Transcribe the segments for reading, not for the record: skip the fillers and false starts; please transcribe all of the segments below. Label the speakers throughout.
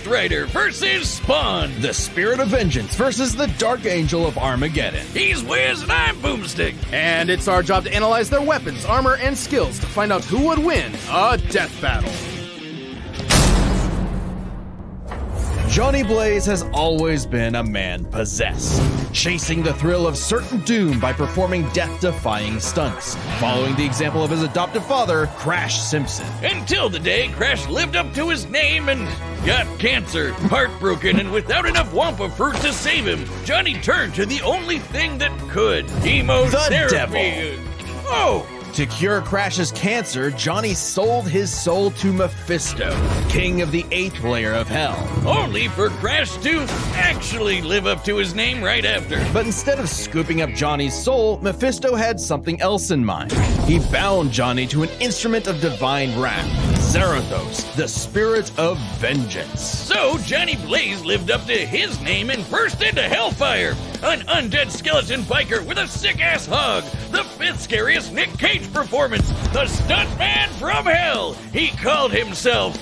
Speaker 1: Rider versus Spawn.
Speaker 2: The Spirit of Vengeance versus the Dark Angel of Armageddon.
Speaker 1: He's Wiz and I'm Boomstick.
Speaker 3: And it's our job to analyze their weapons, armor, and skills to find out who would win a death battle.
Speaker 2: Johnny Blaze has always been a man possessed, chasing the thrill of certain doom by performing death-defying stunts, following the example of his adoptive father, Crash Simpson.
Speaker 1: Until the day Crash lived up to his name and got cancer, heartbroken, and without enough Wampa fruit to save him, Johnny turned to the only thing that could, chemotherapy.
Speaker 2: The devil.
Speaker 1: Oh!
Speaker 2: To cure Crash's cancer, Johnny sold his soul to Mephisto, king of the 8th layer of hell.
Speaker 1: Only for Crash to actually live up to his name right after.
Speaker 2: But instead of scooping up Johnny's soul, Mephisto had something else in mind. He bound Johnny to an instrument of divine wrath, Zarathos, the Spirit of Vengeance.
Speaker 1: So Johnny Blaze lived up to his name and burst into Hellfire, an undead skeleton biker with a sick-ass hog, the 5th scariest Nick Cage performance, the stuntman from hell. He called himself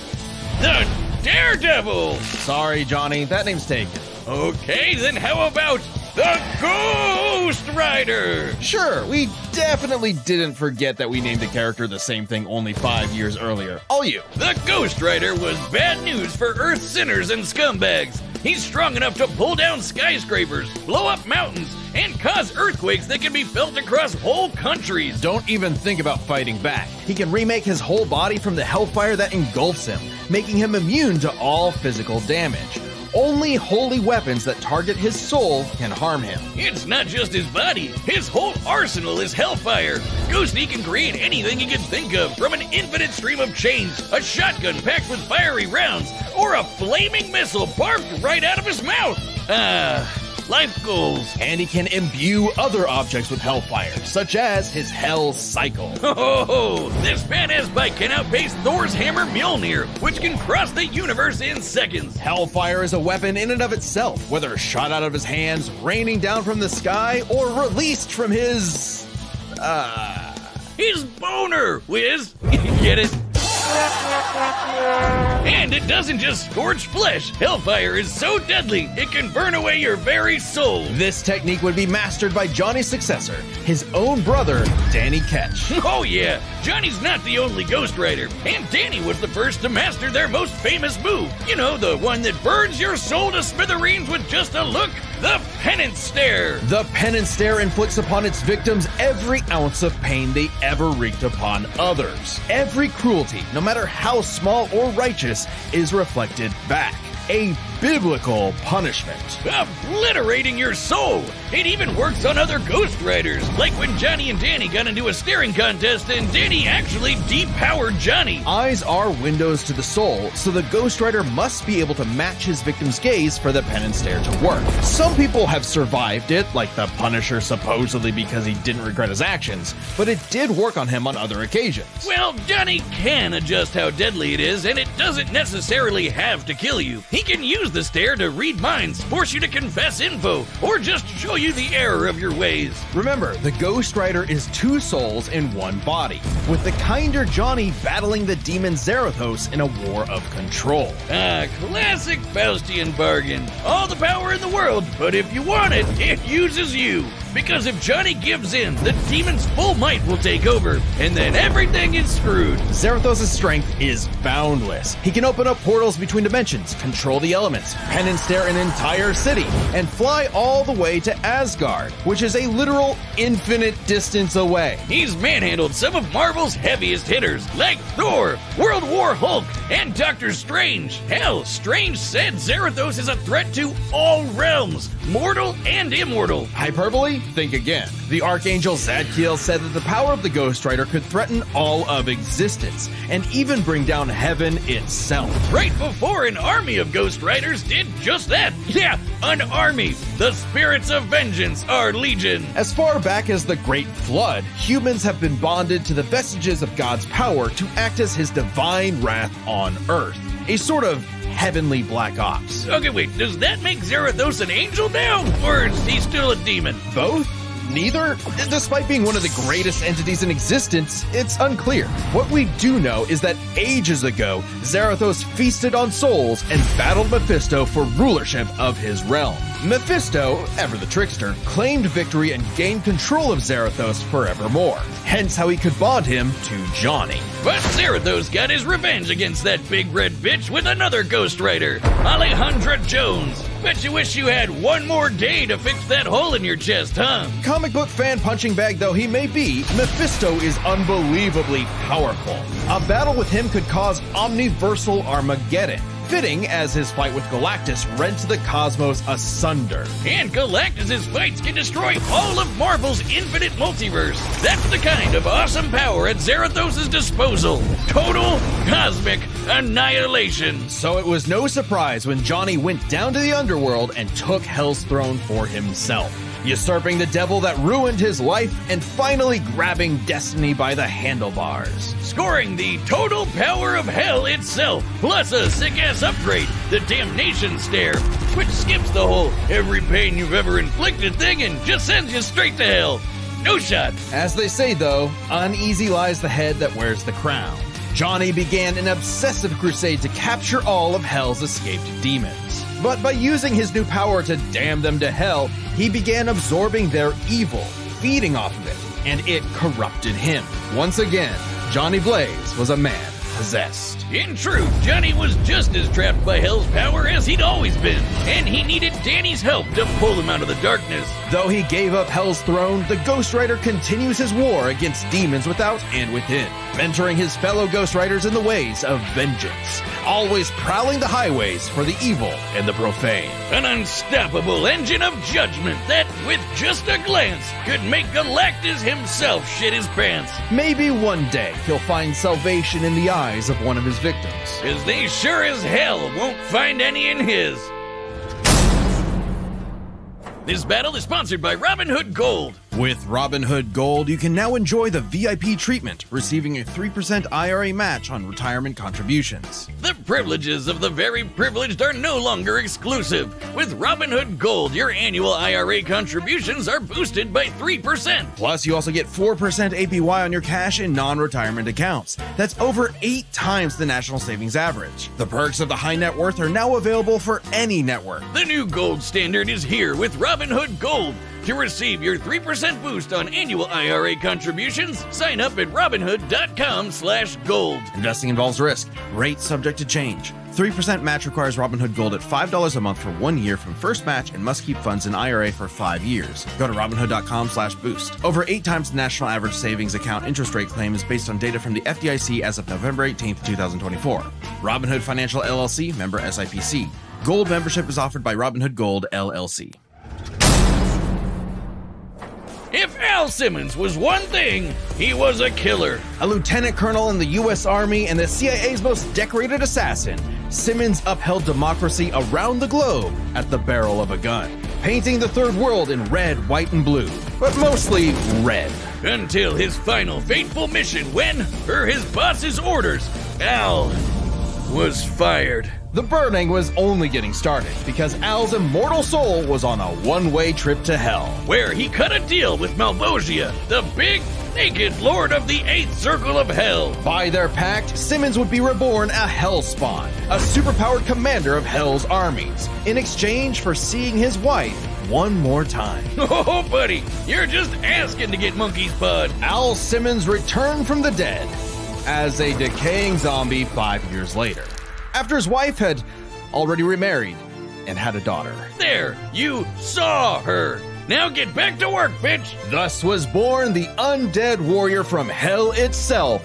Speaker 1: the Daredevil.
Speaker 2: Sorry, Johnny, that name's taken.
Speaker 1: Okay, then how about the Ghost Rider?
Speaker 2: Sure, we definitely didn't forget that we named the character the same thing only 5 years earlier. All you.
Speaker 1: The Ghost Rider was bad news for Earth sinners and scumbags. He's strong enough to pull down skyscrapers, blow up mountains, and cause earthquakes that can be felt across whole countries.
Speaker 2: Don't even think about fighting back. He can remake his whole body from the hellfire that engulfs him, making him immune to all physical damage. Only holy weapons that target his soul can harm him.
Speaker 1: It's not just his body. His whole arsenal is hellfire. Ghosty can create anything he can think of, from an infinite stream of chains, a shotgun packed with fiery rounds, or a flaming missile barfed right out of his mouth. Life goals.
Speaker 2: And he can imbue other objects with hellfire, such as his Hell Cycle.
Speaker 1: Oh, this badass bike can outpace Thor's hammer Mjolnir, which can cross the universe in seconds.
Speaker 2: Hellfire is a weapon in and of itself, whether shot out of his hands, raining down from the sky, or released from his...
Speaker 1: his boner, Wiz. Get it? And it doesn't just scorch flesh. Hellfire is so deadly, it can burn away your very soul.
Speaker 2: This technique would be mastered by Johnny's successor, his own brother, Danny Ketch.
Speaker 1: Oh yeah, Johnny's not the only Ghost Rider, and Danny was the first to master their most famous move. You know, the one that burns your soul to smithereens with just a look? The Penance Stare.
Speaker 2: The Penance Stare inflicts upon its victims every ounce of pain they ever wreaked upon others. Every cruelty, no matter how small or righteous, is reflected back. A biblical punishment.
Speaker 1: Obliterating your soul. It even works on other Ghost Riders, like when Johnny and Danny got into a staring contest and Danny actually depowered Johnny.
Speaker 2: Eyes are windows to the soul, so the Ghost Rider must be able to match his victim's gaze for the Penance Stare to work. Some people have survived it, like the Punisher supposedly because he didn't regret his actions, but it did work on him on other occasions.
Speaker 1: Well, Johnny can adjust how deadly it is, and it doesn't necessarily have to kill you. He can use the stare to read minds, force you to confess info, or just show you the error of your ways.
Speaker 2: Remember, the Ghost Rider is 2 souls in 1 body, with the kinder Johnny battling the demon Zarathos in a war of control.
Speaker 1: Classic Faustian bargain. All the power in the world, but if you want it, it uses you. Because if Johnny gives in, the demon's full might will take over, and then everything is screwed.
Speaker 2: Zarathos' strength is boundless. He can open up portals between dimensions, control the elements, penance stare an entire city, and fly all the way to Asgard, which is a literal infinite distance away.
Speaker 1: He's manhandled some of Marvel's heaviest hitters, like Thor, World War Hulk, and Doctor Strange. Hell, Strange said Zarathos is a threat to all realms, mortal and immortal.
Speaker 2: Hyperbole? Think again. The Archangel Zadkiel said that the power of the Ghost Rider could threaten all of existence, and even bring down heaven itself.
Speaker 1: Right before an army of Ghost Riders did just that. Yeah, an army. The spirits of vengeance are legion.
Speaker 2: As far back as the Great Flood, humans have been bonded to the vestiges of God's power to act as his divine wrath on Earth. A sort of heavenly Black Ops.
Speaker 1: Okay, wait, does that make Zarathos an angel now? Or is he still a demon?
Speaker 2: Both? Neither? Despite being one of the greatest entities in existence, it's unclear. What we do know is that ages ago, Zarathos feasted on souls and battled Mephisto for rulership of his realm. Mephisto, ever the trickster, claimed victory and gained control of Zarathos forevermore. Hence how he could bond him to Johnny.
Speaker 1: But Zarathos got his revenge against that big red bitch with another Ghost Rider, Alejandra Jones. Bet you wish you had one more day to fix that hole in your chest, huh?
Speaker 2: Comic book fan punching bag though he may be, Mephisto is unbelievably powerful. A battle with him could cause omniversal Armageddon. Fitting as his fight with Galactus rent the cosmos asunder.
Speaker 1: And Galactus' fights can destroy all of Marvel's infinite multiverse. That's the kind of awesome power at Zarathos' disposal. Total cosmic annihilation.
Speaker 2: So it was no surprise when Johnny went down to the underworld and took Hell's throne for himself, usurping the devil that ruined his life and finally grabbing destiny by the handlebars.
Speaker 1: Scoring the total power of Hell itself, plus a sick-ass upgrade, the Damnation Stare, which skips the whole every pain you've ever inflicted thing and just sends you straight to hell. No shot.
Speaker 2: As they say though, uneasy lies the head that wears the crown. Johnny began an obsessive crusade to capture all of Hell's escaped demons. But by using his new power to damn them to hell, he began absorbing their evil, feeding off of it, and it corrupted him. Once again, Johnny Blaze was a man possessed.
Speaker 1: In truth, Johnny was just as trapped by Hell's power as he'd always been, and he needed Danny's help to pull him out of the darkness.
Speaker 2: Though he gave up Hell's throne, the Ghost Rider continues his war against demons without and within, mentoring his fellow Ghost Riders in the ways of vengeance, always prowling the highways for the evil and the profane.
Speaker 1: An unstoppable engine of judgment that, with just a glance, could make Galactus himself shit his pants.
Speaker 2: Maybe one day he'll find salvation in the eyes of one of his victims.
Speaker 1: 'Cause they sure as hell won't find any in his. This battle is sponsored by Robinhood Gold.
Speaker 2: With Robinhood Gold, you can now enjoy the VIP treatment, receiving a 3% IRA match on retirement contributions.
Speaker 1: The privileges of the very privileged are no longer exclusive. With Robinhood Gold, your annual IRA contributions are boosted by 3%.
Speaker 2: Plus, you also get 4% APY on your cash in non-retirement accounts. That's over 8 times the national savings average. The perks of the high net worth are now available for any network.
Speaker 1: The new gold standard is here with Robinhood Gold. To receive your 3% boost on annual IRA contributions, sign up at robinhood.com/gold.
Speaker 2: Investing involves risk. Rates subject to change. 3% match requires Robinhood Gold at $5 a month for 1 year from first match and must keep funds in IRA for 5 years. Go to robinhood.com/boost. Over 8 times the national average savings account interest rate claim is based on data from the FDIC as of November 18th, 2024. Robinhood Financial LLC, member SIPC. Gold membership is offered by Robinhood Gold LLC.
Speaker 1: If Al Simmons was one thing, he was a killer.
Speaker 2: A lieutenant colonel in the U.S. Army and the CIA's most decorated assassin, Simmons upheld democracy around the globe at the barrel of a gun, painting the third world in red, white, and blue, but mostly red.
Speaker 1: Until his final fateful mission when, per his boss's orders, Al was fired.
Speaker 2: The burning was only getting started because Al's immortal soul was on a one-way trip to hell,
Speaker 1: where he cut a deal with Malvosia, the big, naked lord of the 8th Circle of Hell.
Speaker 2: By their pact, Simmons would be reborn a Hellspawn, a superpowered commander of Hell's armies, in exchange for seeing his wife one more time.
Speaker 1: Oh, buddy, you're just asking to get monkey's pawed.
Speaker 2: Al Simmons returned from the dead as a decaying zombie 5 years later, after his wife had already remarried and had a daughter.
Speaker 1: There, you saw her. Now get back to work, bitch.
Speaker 2: Thus was born the undead warrior from hell itself,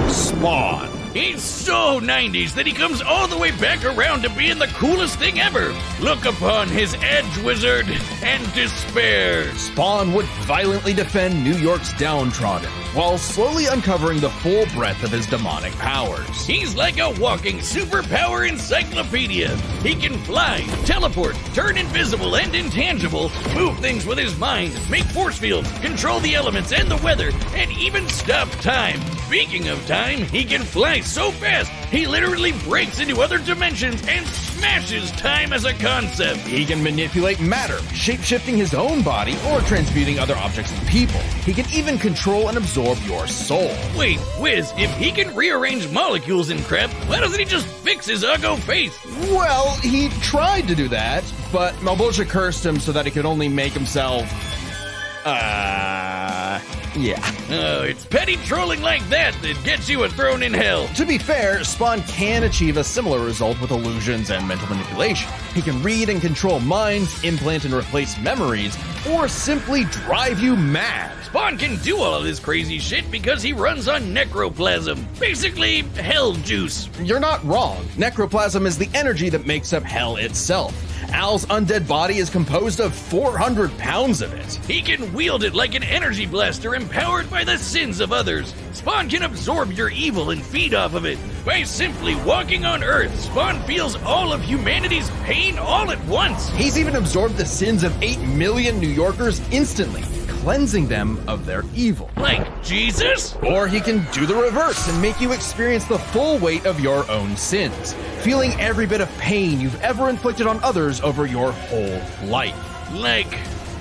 Speaker 2: Spawn.
Speaker 1: He's so 90s that he comes all the way back around to being the coolest thing ever. Look upon his edge, wizard, and despair.
Speaker 2: Spawn would violently defend New York's downtrodden, while slowly uncovering the full breadth of his demonic powers.
Speaker 1: He's like a walking superpower encyclopedia. He can fly, teleport, turn invisible and intangible, move things with his mind, make force fields, control the elements and the weather, and even stop time. speaking of time, he can fly so fast, he literally breaks into other dimensions and smashes time as a concept.
Speaker 2: He can manipulate matter, shape-shifting his own body or transmuting other objects and people. He can even control and absorb your soul.
Speaker 1: Wait, Wiz, if he can rearrange molecules and crap, why doesn't he just fix his uggo face?
Speaker 2: Well, he tried to do that, but Malebolgia cursed him so that he could only make himself... yeah.
Speaker 1: Oh, it's petty trolling like that gets you thrown in hell.
Speaker 2: To be fair, Spawn can achieve a similar result with illusions and mental manipulation. He can read and control minds, implant and replace memories, or simply drive you mad.
Speaker 1: Spawn can do all of this crazy shit because he runs on necroplasm. Basically, hell juice.
Speaker 2: You're not wrong. Necroplasm is the energy that makes up hell itself. Al's undead body is composed of 400 pounds of it.
Speaker 1: He can wield it like an energy blaster empowered by the sins of others. Spawn can absorb your evil and feed off of it. By simply walking on Earth, Spawn feels all of humanity's pain all at once.
Speaker 2: He's even absorbed the sins of 8 million New Yorkers instantly, cleansing them of their evil.
Speaker 1: Like Jesus?
Speaker 2: Or he can do the reverse and make you experience the full weight of your own sins, feeling every bit of pain you've ever inflicted on others over your whole life.
Speaker 1: Like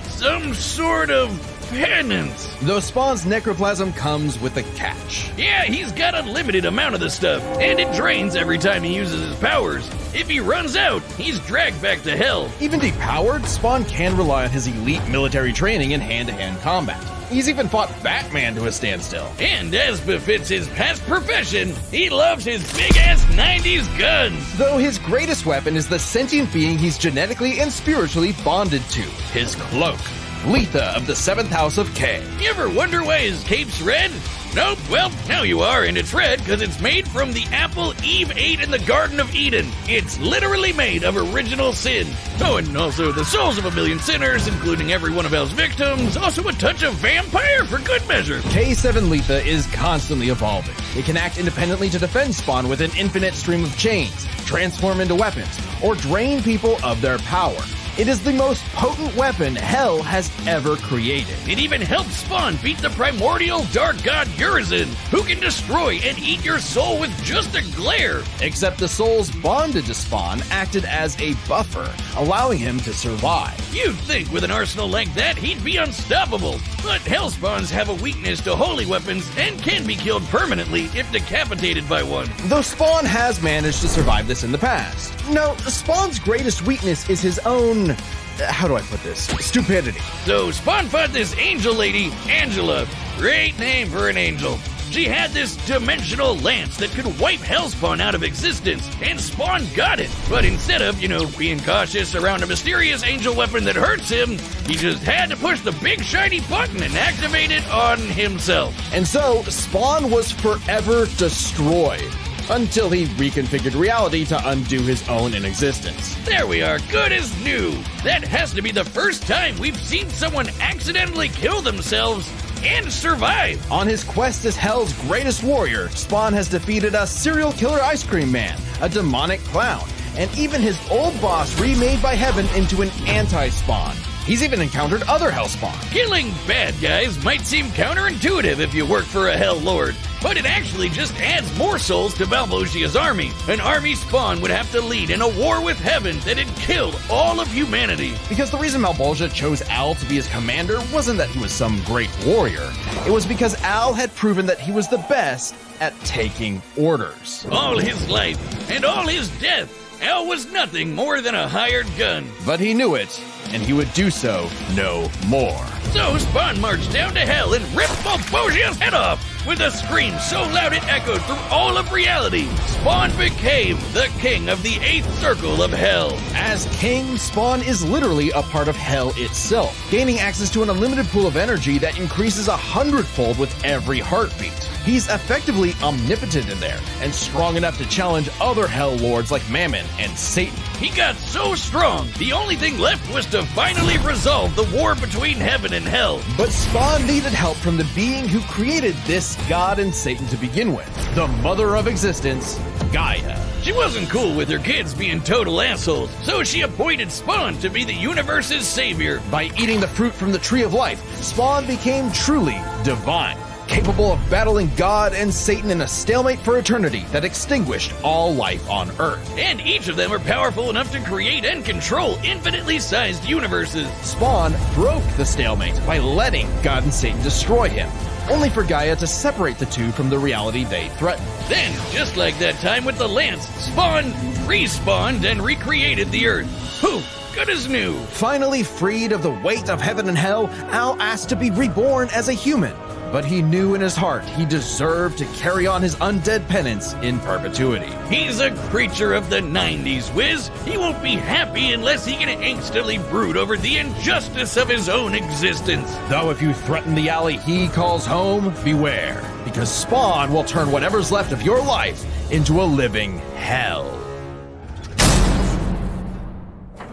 Speaker 1: some sort of penance.
Speaker 2: Though Spawn's necroplasm comes with a catch.
Speaker 1: Yeah, he's got a limited amount of the stuff, and it drains every time he uses his powers. If he runs out, he's dragged back to hell.
Speaker 2: Even depowered, Spawn can rely on his elite military training in hand-to-hand combat. He's even fought Batman to a standstill.
Speaker 1: And as befits his past profession, he loves his big-ass 90s guns.
Speaker 2: Though his greatest weapon is the sentient being he's genetically and spiritually bonded to, his cloak. Letha of the 7th House of K.
Speaker 1: You ever wonder why his cape's red? Nope, well, now you are, and it's red because it's made from the apple Eve ate in the Garden of Eden. It's literally made of original sin. Oh, and also the souls of a million sinners, including every one of Hell's victims, also a touch of vampire for good measure.
Speaker 2: K7 Letha is constantly evolving. It can act independently to defend Spawn with an infinite stream of chains, transform into weapons, or drain people of their power. It is the most potent weapon Hell has ever created.
Speaker 1: It even helps Spawn beat the primordial dark god Urizen, who can destroy and eat your soul with just a glare.
Speaker 2: Except the souls bonded to Spawn acted as a buffer, allowing him to survive.
Speaker 1: You'd think with an arsenal like that, he'd be unstoppable. But Hell Spawns have a weakness to holy weapons and can be killed permanently if decapitated by one.
Speaker 2: Though Spawn has managed to survive this in the past. No, Spawn's greatest weakness is his own... how do I put this? Stupidity.
Speaker 1: So Spawn fought this angel lady, Angela. Great name for an angel. She had this dimensional lance that could wipe Hellspawn out of existence, and Spawn got it. But instead of, being cautious around a mysterious angel weapon that hurts him, he just had to push the big shiny button and activate it on himself.
Speaker 2: And so, Spawn was forever destroyed, until he reconfigured reality to undo his own inexistence.
Speaker 1: There we are, good as new. That has to be the first time we've seen someone accidentally kill themselves and survive.
Speaker 2: On his quest as Hell's greatest warrior, Spawn has defeated a serial killer ice cream man, a demonic clown, and even his old boss remade by Heaven into an anti-Spawn. He's even encountered other Hellspawn.
Speaker 1: Killing bad guys might seem counterintuitive if you work for a Hell Lord, but it actually just adds more souls to Malvosia's army. An army Spawn would have to lead in a war with Heaven that had killed all of humanity.
Speaker 2: Because the reason Malebolgia chose Al to be his commander wasn't that he was some great warrior. It was because Al had proven that he was the best at taking orders.
Speaker 1: All his life and all his death, Al was nothing more than a hired gun.
Speaker 2: But he knew it, and he would do so no more.
Speaker 1: So Spawn marched down to Hell and ripped Malvosia's head off. With a scream so loud it echoed through all of reality, Spawn became the king of the 8th circle of Hell.
Speaker 2: As king, Spawn is literally a part of Hell itself, gaining access to an unlimited pool of energy that increases 100-fold with every heartbeat. He's effectively omnipotent in there, and strong enough to challenge other Hell Lords like Mammon and Satan.
Speaker 1: He got so strong, the only thing left was to finally resolve the war between Heaven and Hell.
Speaker 2: But Spawn needed help from the being who created this god and Satan to begin with, the mother of existence, Gaia.
Speaker 1: She wasn't cool with her kids being total assholes, so she appointed Spawn to be the universe's savior.
Speaker 2: By eating the fruit from the Tree of Life, Spawn became truly divine. capable of battling God and Satan in a stalemate for eternity that extinguished all life on Earth.
Speaker 1: And each of them are powerful enough to create and control infinitely sized universes.
Speaker 2: Spawn broke the stalemate by letting God and Satan destroy him, only for Gaia to separate the two from the reality they threatened.
Speaker 1: Then, just like that time with the Lance, Spawn respawned and recreated the Earth. Poof! Good as new.
Speaker 2: Finally freed of the weight of heaven and hell, Al asked to be reborn as a human. But he knew in his heart he deserved to carry on his undead penance in perpetuity.
Speaker 1: He's a creature of the 90s, Wiz. He won't be happy unless he can angstily brood over the injustice of his own existence.
Speaker 2: Though if you threaten the alley he calls home, beware, because Spawn will turn whatever's left of your life into a living hell.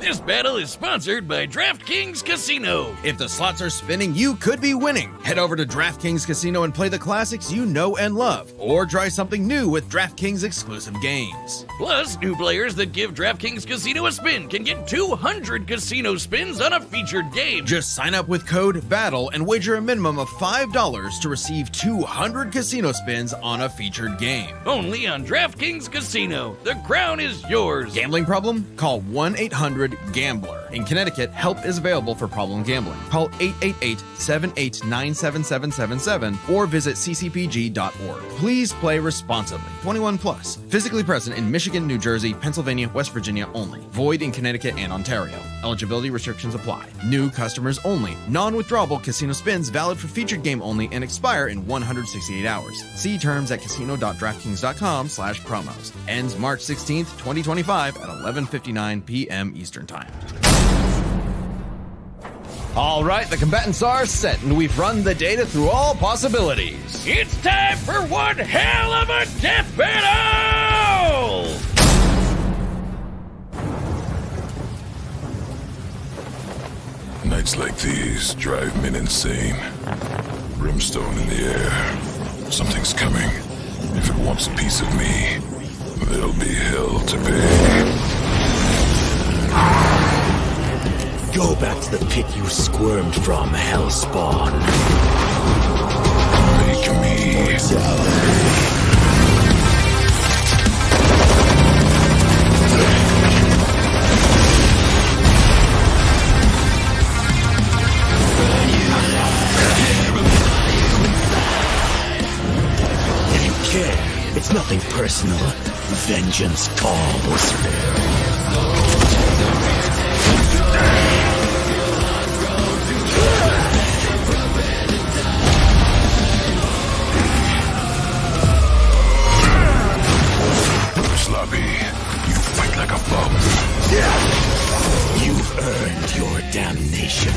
Speaker 1: This battle is sponsored by DraftKings Casino.
Speaker 2: If the slots are spinning, you could be winning. Head over to DraftKings Casino and play the classics you know and love, or try something new with DraftKings exclusive games.
Speaker 1: Plus, new players that give DraftKings Casino a spin can get 200 casino spins on a featured game.
Speaker 2: Just sign up with code BATTLE and wager a minimum of $5 to receive 200 casino spins on a featured game.
Speaker 1: Only on DraftKings Casino. The crown is yours.
Speaker 2: Gambling problem? Call 1-800-GAMBLER. In Connecticut, help is available for problem gambling. Call 888-789-7777 or visit ccpg.org. Please play responsibly. 21 plus. Physically present in Michigan, New Jersey, Pennsylvania, West Virginia only. Void in Connecticut and Ontario. Eligibility restrictions apply. New customers only. Non-withdrawable casino spins valid for featured game only and expire in 168 hours. See terms at casino.draftkings.com/promos. Ends March 16th, 2025 at 11:59 p.m. Eastern Time. All right, the combatants are set, and we've run the data through all possibilities.
Speaker 1: It's time for one hell of a death battle!
Speaker 4: Nights like these drive men insane. Brimstone in the air. Something's coming. If it wants a piece of me, there'll be hell to pay.
Speaker 5: Go back to the pit you squirmed from, Hellspawn.
Speaker 4: Make me
Speaker 5: If you care, it's nothing personal. Vengeance calls.
Speaker 4: sloppy. You fight like a bum.
Speaker 5: You've earned your damnation.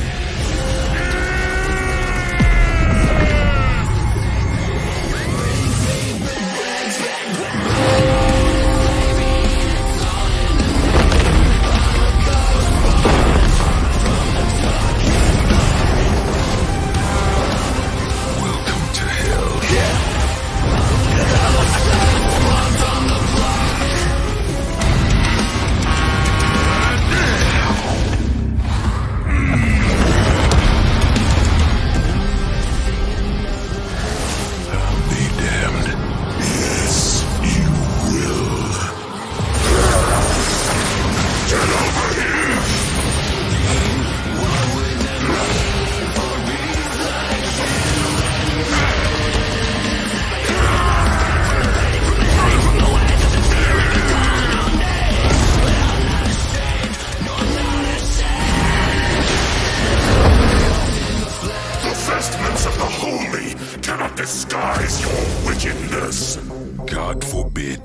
Speaker 4: Disguise your wickedness. God forbid.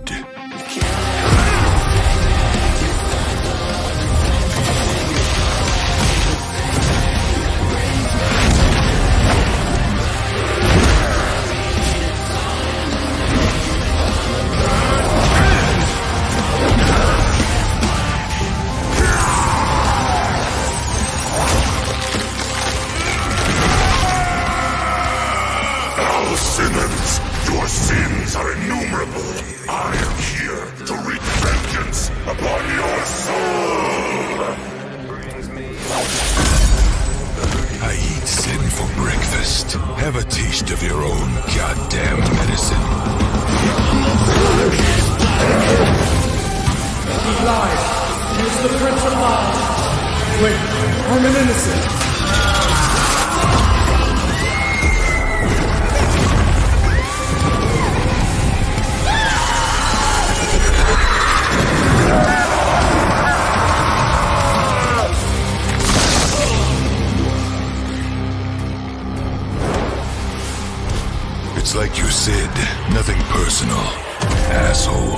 Speaker 6: Simmons, your sins are innumerable. I am here to wreak vengeance upon your soul.
Speaker 4: I eat sin for breakfast. Have a taste of your own goddamn medicine.
Speaker 3: He lies. He is the Prince of Lies. Wait, I'm an innocent.
Speaker 4: It's like you said, nothing personal, asshole.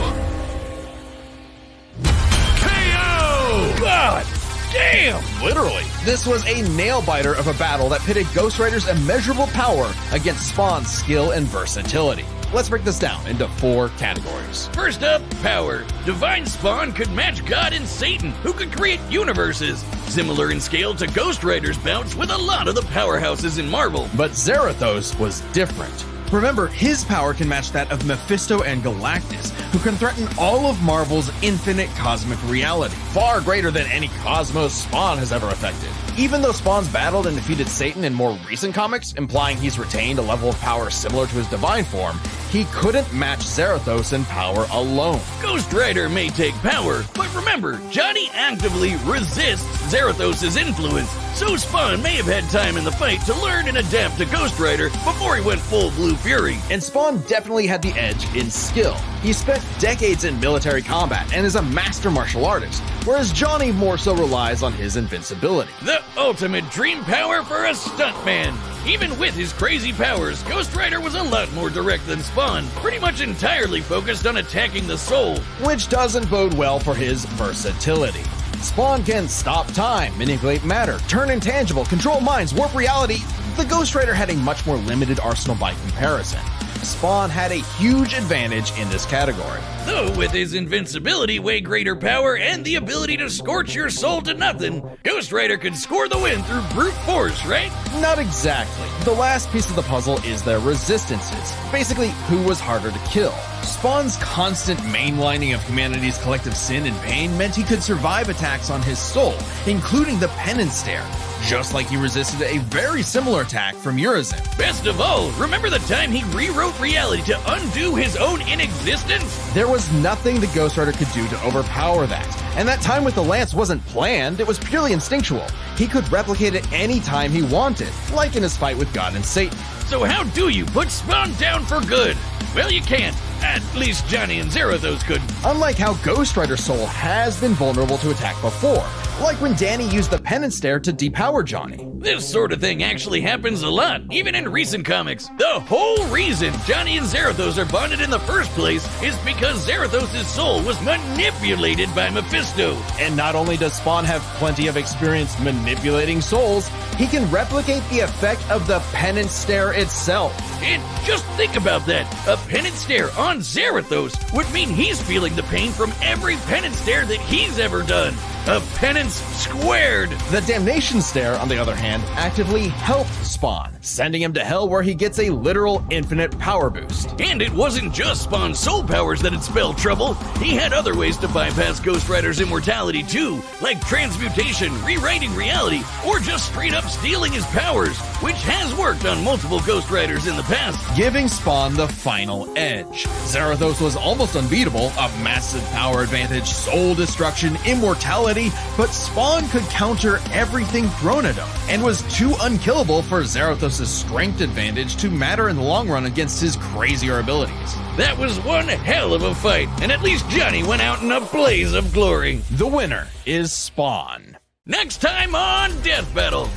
Speaker 1: KO! God damn!
Speaker 2: Literally. This was a nail-biter of a battle that pitted Ghost Rider's immeasurable power against Spawn's skill and versatility. Let's break this down into 4 categories.
Speaker 1: First up, power. Divine Spawn could match God and Satan, who could create universes. Similar in scale to Ghost Rider's bouts with a lot of the powerhouses in Marvel.
Speaker 2: But Zarathos was different. Remember, his power can match that of Mephisto and Galactus, who can threaten all of Marvel's infinite cosmic reality, far greater than any cosmos Spawn has ever affected. Even though Spawn's battled and defeated Satan in more recent comics, implying he's retained a level of power similar to his divine form, he couldn't match Zarathos in power alone.
Speaker 1: Ghost Rider may take power, but remember, Johnny actively resists Zarathos' influence, so Spawn may have had time in the fight to learn and adapt to Ghost Rider before he went full Blue Fury.
Speaker 2: And Spawn definitely had the edge in skill. He spent decades in military combat and is a master martial artist, whereas Johnny more so relies on his invincibility.
Speaker 1: The ultimate dream power for a stuntman. Even with his crazy powers, Ghost Rider was a lot more direct than Spawn, pretty much entirely focused on attacking the soul.
Speaker 2: Which doesn't bode well for his versatility. Spawn can stop time, manipulate matter, turn intangible, control minds, warp reality. The Ghost Rider had a much more limited arsenal by comparison. Spawn had a huge advantage in this category.
Speaker 1: Though with his invincibility, way greater power, and the ability to scorch your soul to nothing, Ghost Rider could score the win through brute force, right?
Speaker 2: Not exactly. The last piece of the puzzle is their resistances. Basically, who was harder to kill. Spawn's constant mainlining of humanity's collective sin and pain meant he could survive attacks on his soul, including the penance stare, just like he resisted a very similar attack from Urizen.
Speaker 1: Best of all, remember the time he rewrote reality to undo his own inexistence?
Speaker 2: There was nothing the Ghost Rider could do to overpower that. And that time with the lance wasn't planned, it was purely instinctual. He could replicate it any time he wanted, like in his fight with God and Satan.
Speaker 1: So how do you put Spawn down for good? Well, you can't. At least Johnny and Zarathos couldn't.
Speaker 2: Unlike how Ghost Rider's soul has been vulnerable to attack before, like when Danny used the penance stare to depower Johnny.
Speaker 1: This sort of thing actually happens a lot, even in recent comics. The whole reason Johnny and Zarathos are bonded in the first place is because Zarathos' soul was manipulated by Mephisto.
Speaker 2: And not only does Spawn have plenty of experience manipulating souls, he can replicate the effect of the penance stare itself.
Speaker 1: And just think about that. A penance stare on Zarathos would mean he's feeling the pain from every penance stare that he's ever done. A penance squared.
Speaker 2: The damnation stare, on the other hand, actively helped Spawn, sending him to hell where he gets a literal infinite power boost.
Speaker 1: And it wasn't just Spawn's soul powers that had spelled trouble. He had other ways to bypass Ghost Rider's immortality too, like transmutation, rewriting reality, or just straight up stealing his powers, which has worked on multiple Ghost Riders in the past.
Speaker 2: Giving Spawn the final edge. Zarathos was almost unbeatable, a massive power advantage, soul destruction, immortality, but Spawn could counter everything thrown at him, and was too unkillable for Zarathos' strength advantage to matter in the long run against his crazier abilities.
Speaker 1: That was one hell of a fight, and at least Johnny went out in a blaze of glory.
Speaker 2: The winner is Spawn.
Speaker 1: Next time on Death Battle.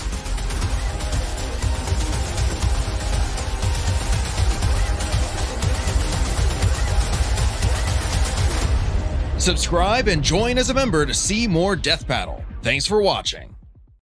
Speaker 2: Subscribe and join as a member to see more Death Battle. Thanks for watching.